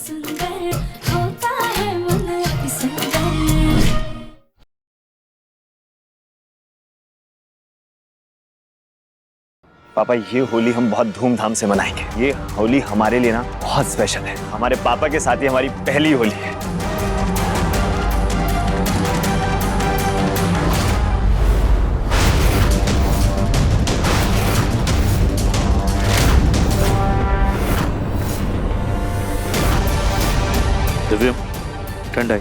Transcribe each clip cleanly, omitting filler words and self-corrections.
सुंदर होता है मन अति सुंदर। पापा ये होली हम बहुत धूमधाम से मनाएंगे। ये होली हमारे लिए ना बहुत स्पेशल है। हमारे पापा के साथ ही हमारी पहली होली है। दिव्यम ठंड आई।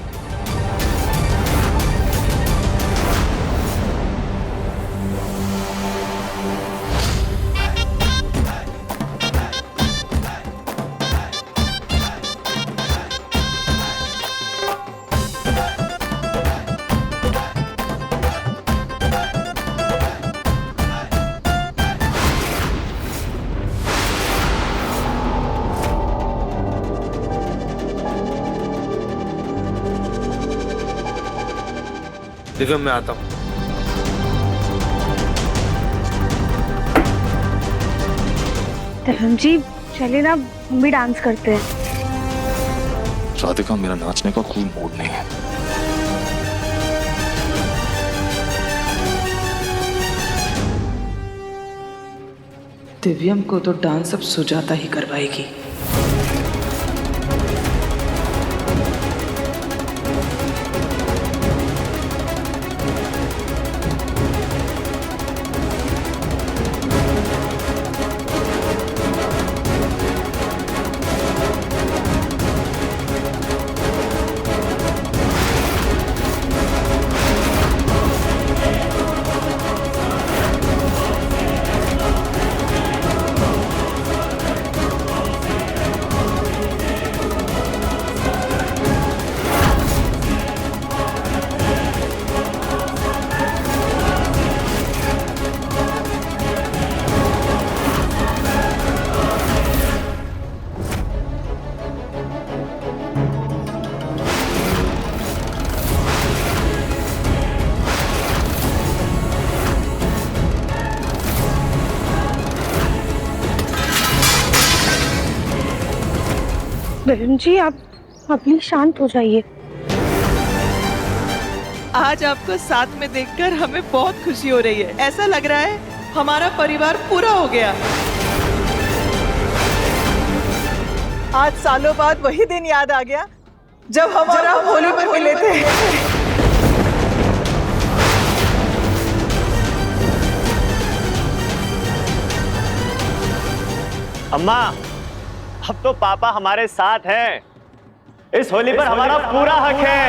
दिव्यम मैं आता हूँ। दिव्यम जी चलिए ना, हम भी डांस करते हैं। राधिका मेरा नाचने का कोई मूड नहीं है। दिव्यम को तो डांस अब सुजाता ही करवाएगी। दिव्यम जी आप प्लीज शांत हो जाइए। आज आपको साथ में देखकर हमें बहुत खुशी हो रही है। ऐसा लग रहा है हमारा परिवार पूरा हो गया। आज सालों बाद वही दिन याद आ गया जब हम और आप होली पर मिले थे। अम्मा अब तो पापा हमारे साथ हैं। इस होली पर हमारा पूरा हक है।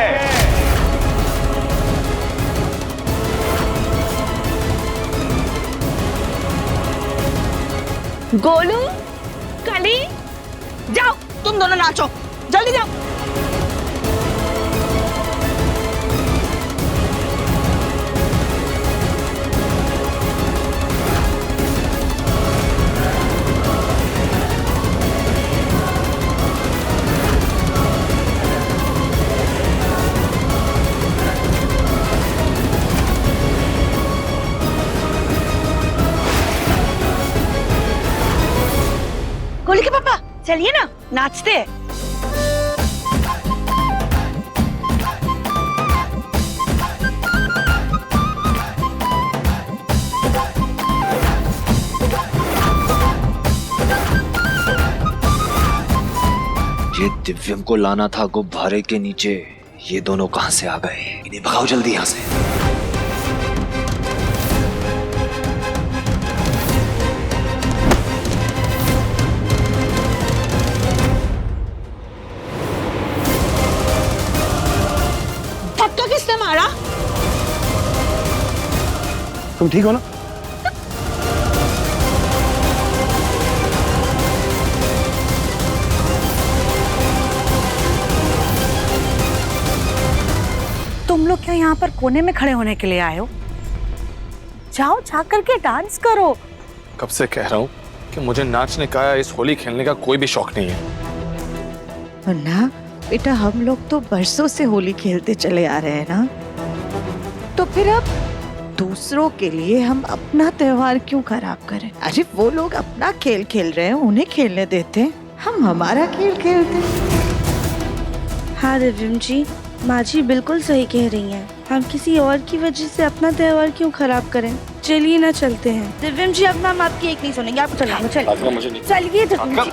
गोलू कली जाओ, तुम दोनों नाचो, जल्दी जाओ। गोलू के पापा चलिए ना, नाचते हैं। ये दिव्यम को लाना था गुब्बारे के नीचे। ये दोनों कहां से आ गए? इन्हें भगाओ जल्दी यहां से। धक्का किसने मारा? तुम ठीक हो ना? तुम लोग क्या यहाँ पर कोने में खड़े होने के लिए आए हो? जाओ जा करके डांस करो। कब से कह रहा हूँ कि मुझे नाचने का या इस होली खेलने का कोई भी शौक नहीं है। वरना बेटा हम लोग तो बरसों से होली खेलते चले आ रहे हैं ना, तो फिर अब दूसरों के लिए हम अपना त्योहार क्यों खराब करें? अरे वो लोग अपना खेल खेल रहे हैं, उन्हें खेलने देते हैं, हम हमारा खेल खेलते हैं। हाँ दिव्यम जी, माँ जी बिल्कुल सही कह रही हैं। हम किसी और की वजह से अपना त्योहार क्यों खराब करें। चलिए ना चलते हैं। दिव्यम जी, अब हम आपकी एक नहीं सुनेंगे, आप चलिए चलिए चलिए दिव्यम जी।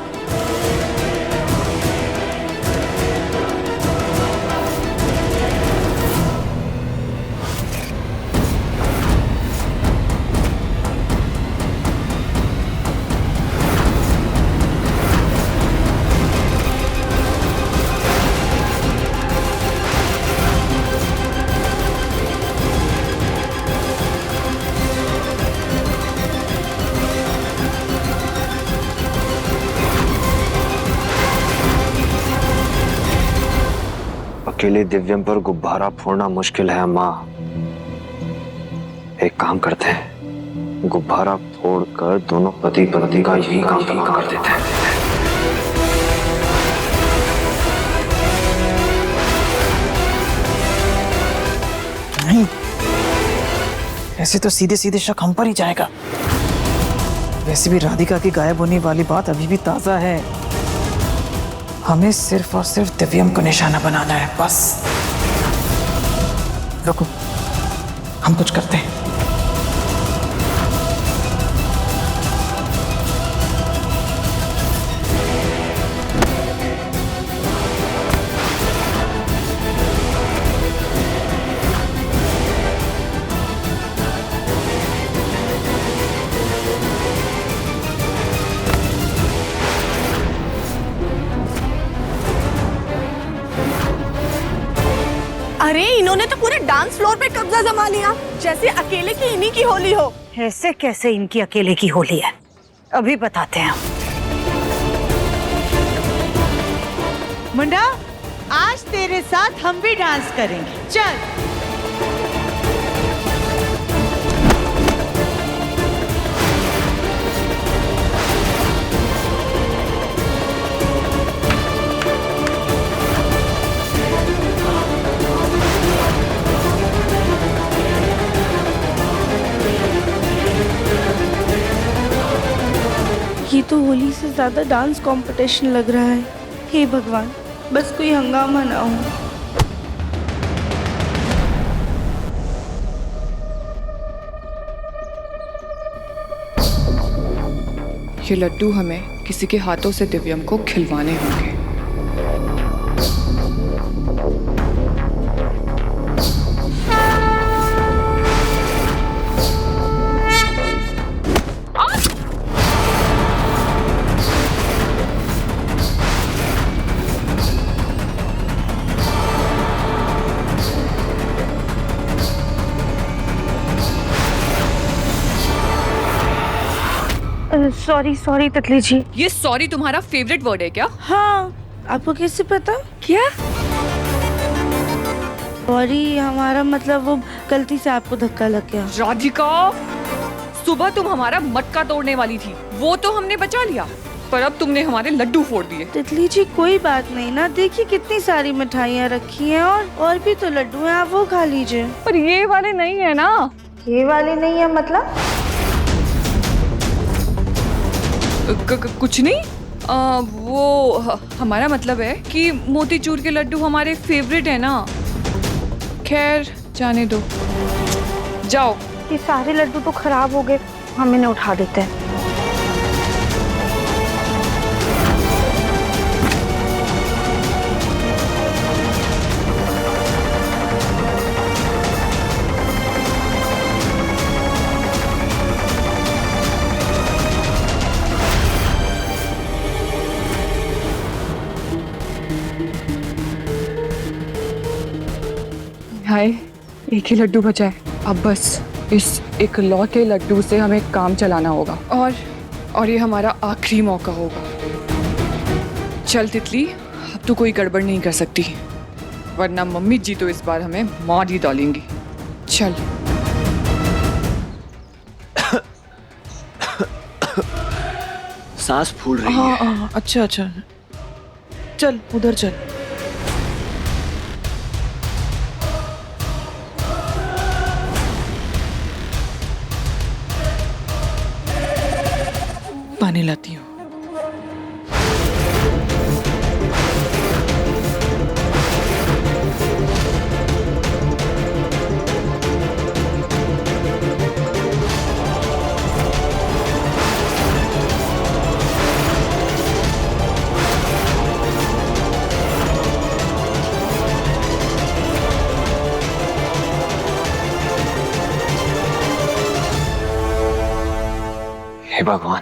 अकेले दिव्यम पर गुब्बारा फोड़ना मुश्किल है अम्मा। एक काम करते हैं, गुब्बारा फोड़कर दोनों पति पत्नी का यही काम कर देते हैं। नहीं, ऐसे तो सीधे सीधे शक हम पर ही जाएगा। वैसे भी राधिका की गायब होने वाली बात अभी भी ताजा है। हमें सिर्फ और सिर्फ दिव्यम को निशाना बनाना है, बस। रुको, हम कुछ करते हैं। अरे इन्होंने तो पूरे डांस फ्लोर पे कब्जा जमा लिया, जैसे अकेले की इन्हीं की होली हो। ऐसे कैसे इनकी अकेले की होली है, अभी बताते हैं। मुंडा, आज तेरे साथ हम भी डांस करेंगे, चल। ये तो होली से ज्यादा डांस कंपटीशन लग रहा है। हे भगवान, बस कोई हंगामा ना हो। ये लड्डू हमें किसी के हाथों से दिव्यम को खिलवाने होंगे। सॉरी तितली जी। ये सॉरी तुम्हारा फेवरेट वर्ड है क्या? हाँ, आपको कैसे पता? क्या? सॉरी हमारा मतलब वो गलती से आपको धक्का लग गया। राधिका, सुबह तुम हमारा मटका तोड़ने वाली थी, वो तो हमने बचा लिया, पर अब तुमने हमारे लड्डू फोड़ दिए। तितली जी कोई बात नहीं ना, देखिए कितनी सारी मिठाइयाँ रखी हैं और भी तो लड्डू हैं, आप वो खा लीजिए। पर ये वाले नहीं है ना। ये वाले नहीं है मतलब? कुछ नहीं, वो हमारा मतलब है कि मोतीचूर के लड्डू हमारे फेवरेट है ना। खैर जाने दो, जाओ। ये सारे लड्डू तो खराब हो गए, हम इन्हें उठा देते हैं। हाय, एक ही लड्डू बचा है, अब बस इस इकलौते लड्डू से हमें काम चलाना होगा और ये हमारा आखिरी मौका होगा। चल तितली, अब तो कोई गड़बड़ नहीं कर सकती, वरना मम्मी जी तो इस बार हमें मार ही डालेंगी। चल। सांस फूल रही है। हाँ, अच्छा, चल उधर चल। पानी लाती हूँ। भगवान,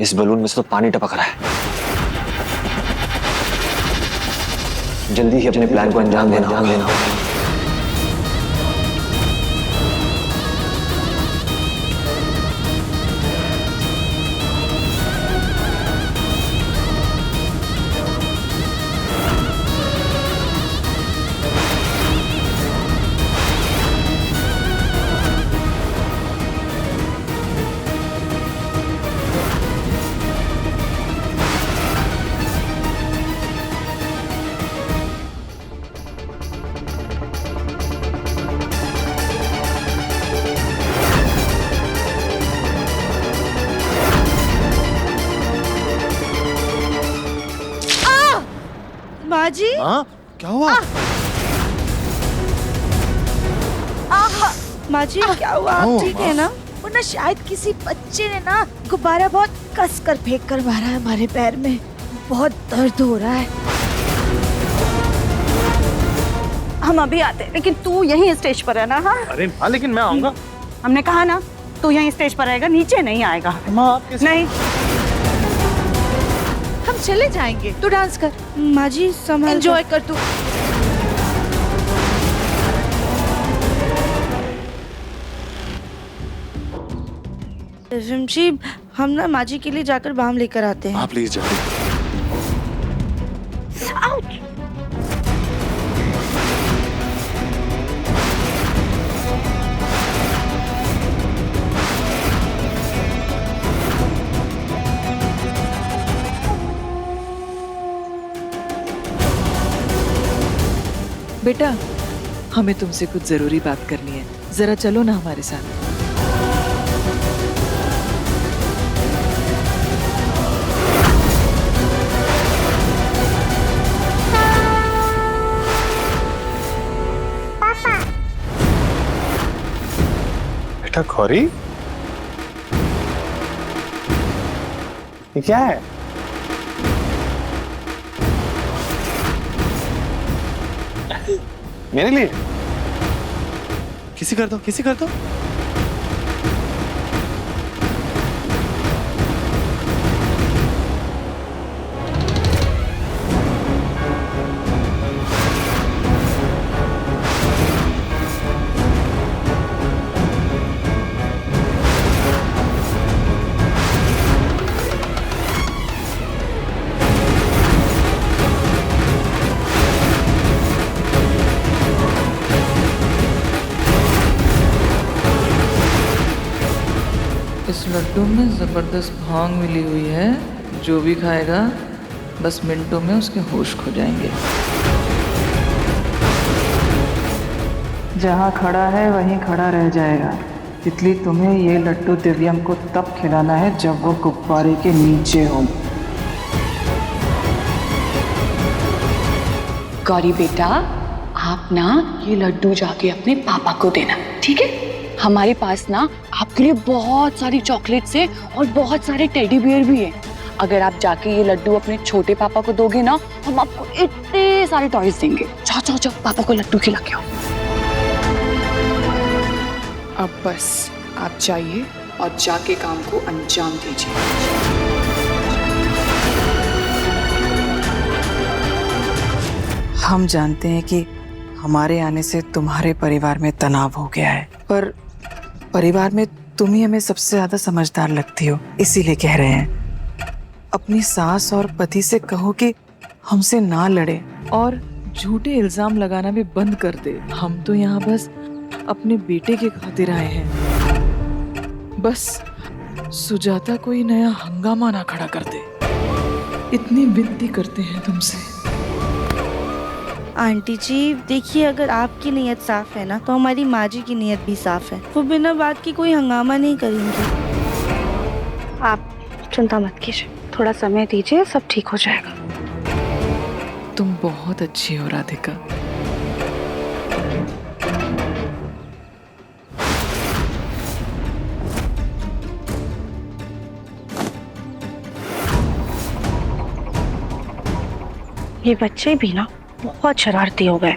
इस बलून में से तो पानी टपक रहा है। जल्दी ही अपने प्लान को अंजाम देना होगा। माँ जी, हाँ, क्या हुआ? माँ जी क्या हुआ? आप ठीक है ना? वो ना शायद किसी बच्चे ने ना गुब्बारा बहुत कस कर फेंक कर मारा है हमारे पैर में। बहुत दर्द हो रहा है। हम अभी आते हैं, लेकिन तू यहीं स्टेज पर है ना? हाँ, अरे हाँ, लेकिन मैं आऊंगा। हमने कहा ना तू यहीं स्टेज पर रहेगा, नीचे नहीं आएगा। माँ आप कैसे? नहीं, हम चले जाएंगे, तू डांस कर, माँ जी संभाल एंजॉय कर तू। दिव्यम जी, हम ना माँ जी के लिए जाकर बाम लेकर आते हैं। हाँ प्लीज जाइए। बेटा, हमें तुमसे कुछ जरूरी बात करनी है, जरा चलो ना हमारे साथ। बेटा गौरी, ये क्या है? मेरे लिए? किसी कर दो, किसी कर दो। इस लड्डू में जबरदस्त भांग मिली हुई है, जो भी खाएगा बस मिनटों में उसके होश खो जाएंगे। जहाँ खड़ा है वहीं खड़ा रह जाएगा। तितली, तुम्हें ये लड्डू दिव्यम को तब खिलाना है जब वो गुब्बारे के नीचे हो। गौरी बेटा, आप ना ये लड्डू जाके अपने पापा को देना, ठीक है? हमारे पास ना आपके लिए बहुत सारी चॉकलेट्स है और बहुत सारे टेडी बियर भी है। अगर आप जाके ये लड्डू अपने छोटे पापा को दोगे ना, हम आपको इतने सारे टॉयज देंगे। जाओ जाओ जाओ, पापा को लड्डू खिला के आओ। अब बस आप जाइए और जाके काम को अंजाम दीजिए। हम जानते हैं कि हमारे आने से तुम्हारे परिवार में तनाव हो गया है, पर परिवार में तुम ही हमें सबसे ज्यादा समझदार लगती हो, इसीलिए कह रहे हैं। अपनी सास और पति से कहो कि हमसे ना लड़े और झूठे इल्जाम लगाना भी बंद कर दे। हम तो यहाँ बस अपने बेटे के खातिर आए हैं। बस सुजाता कोई नया हंगामा ना खड़ा कर दे, इतनी विनती करते हैं तुमसे। आंटी जी देखिए, अगर आपकी नीयत साफ है ना, तो हमारी माँ जी की नीयत भी साफ है। वो बिना बात की कोई हंगामा नहीं करेंगी। आप चिंता मत कीजिए, थोड़ा समय दीजिए, सब ठीक हो जाएगा। तुम बहुत अच्छी हो राधिका। ये बच्चे भी ना बहुत शरारती हो गए।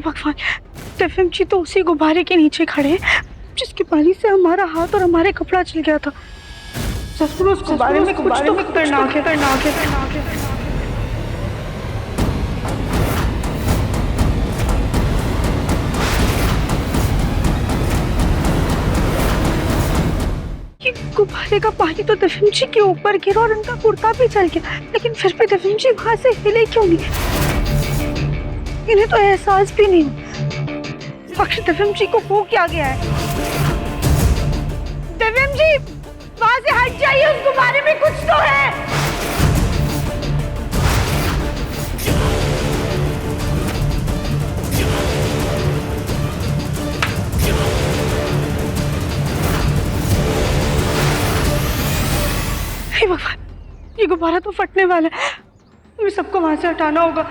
भगवान, दिव्यम जी तो उसी गुब्बारे के नीचे खड़े हैं जिसके पानी से हमारा हाथ और हमारे कपड़ा जल गया था। ससुर उस गुब्बारे में कुछ तो खतरनाक है। गुब्बारे का पानी तो दिव्यम जी के ऊपर गिरा और उनका कुर्ता भी जल गया, लेकिन फिर भी दिव्यम जी वहां से हिले क्यों नहीं? इन्हें तो एहसास भी नहीं हुआ आखिर दिव्यम जी को हो क्या गया है। दिव्यम जी वहां से हट जाइए, उस गुब्बारे में कुछ तो है। हे भगवान, ये गुब्बारा तो फटने वाला है, हमें सबको वहां से हटाना होगा।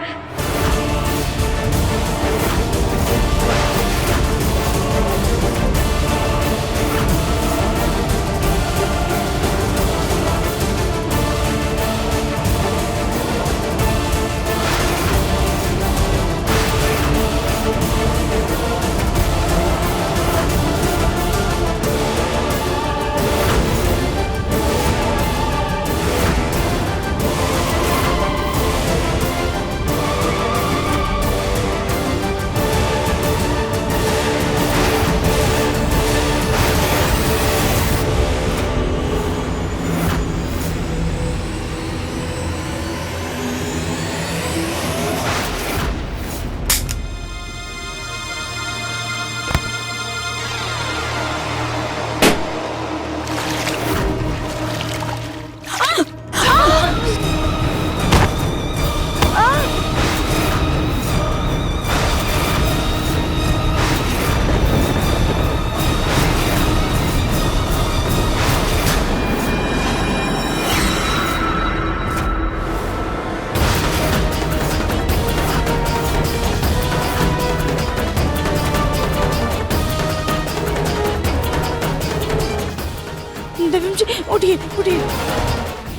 दिव्यम जी उठिए, उठिए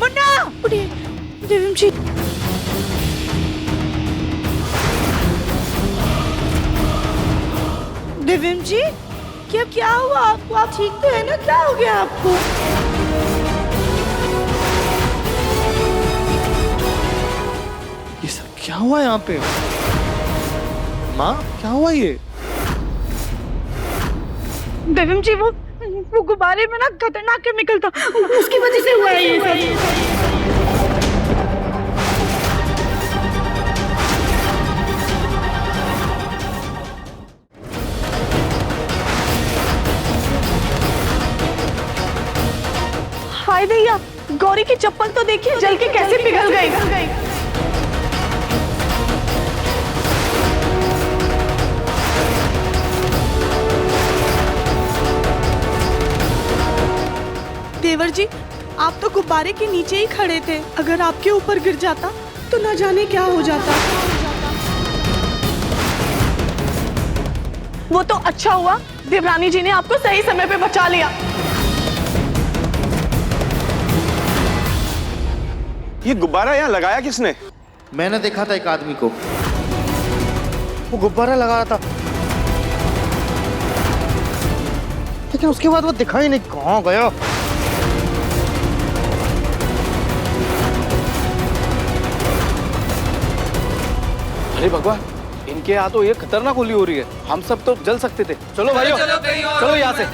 मुन्ना, उठिए दिव्यम जी। दिव्यम जी क्या हुआ आपको? आप ठीक तो है ना? क्या हो गया आपको? ये सब क्या हुआ यहाँ पे? माँ क्या हुआ ये? दिव्यम जी वो गुब्बारे में ना खतरनाक केमिकल था, उसकी वजह से हुआ है ये सब। हाय भैया, गौरी की चप्पल तो देखिए जल के कैसे पिघल गई। देवर जी, आप तो गुब्बारे के नीचे ही खड़े थे, अगर आपके ऊपर गिर जाता तो न जाने क्या हो जाता। वो तो अच्छा हुआ देवरानी जी ने आपको सही समय पे बचा लिया। ये गुब्बारा यहाँ लगाया किसने? मैंने देखा था एक आदमी को, वो गुब्बारा लगा रहा था, लेकिन उसके बाद वो दिखाई नहीं, कहाँ गया? अरे भगवान, इनके यहाँ तो ये खतरनाक होली हो रही है, हम सब तो जल सकते थे। चलो भाइयों, चलो यहाँ से।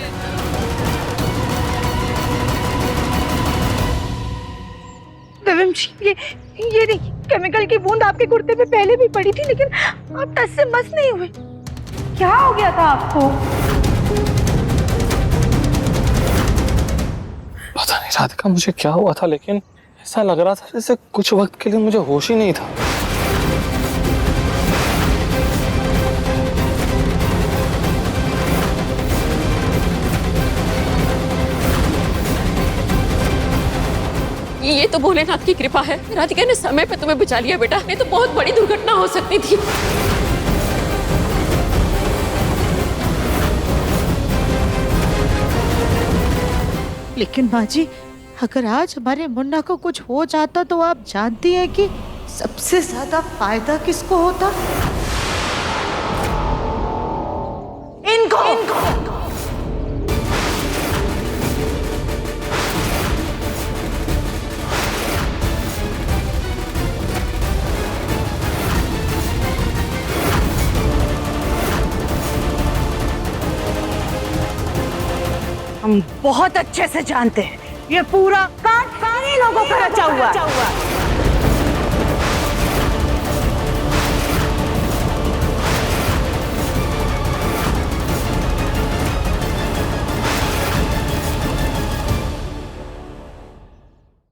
दिव्यम जी ये नहीं, केमिकल की बूंद आपके कुर्ते पे पहले भी पड़ी थी, लेकिन आप टस से मस नहीं हुए। क्या हो गया था आपको? पता नहीं राधिका मुझे क्या हुआ था, लेकिन ऐसा लग रहा था जैसे कुछ वक्त के लिए मुझे होश ही नहीं था। ये तो भोलेनाथ की कृपा है, राधिका ने समय पे तुम्हें बचा लिया बेटा, नहीं तो बहुत बड़ी दुर्घटना हो सकती थी। लेकिन माँ जी, अगर आज हमारे मुन्ना को कुछ हो जाता तो आप जानती हैं कि सबसे ज्यादा फायदा किसको होता? इनको हम बहुत अच्छे से जानते हैं ये पूरा कान लोगों का रचा हुआ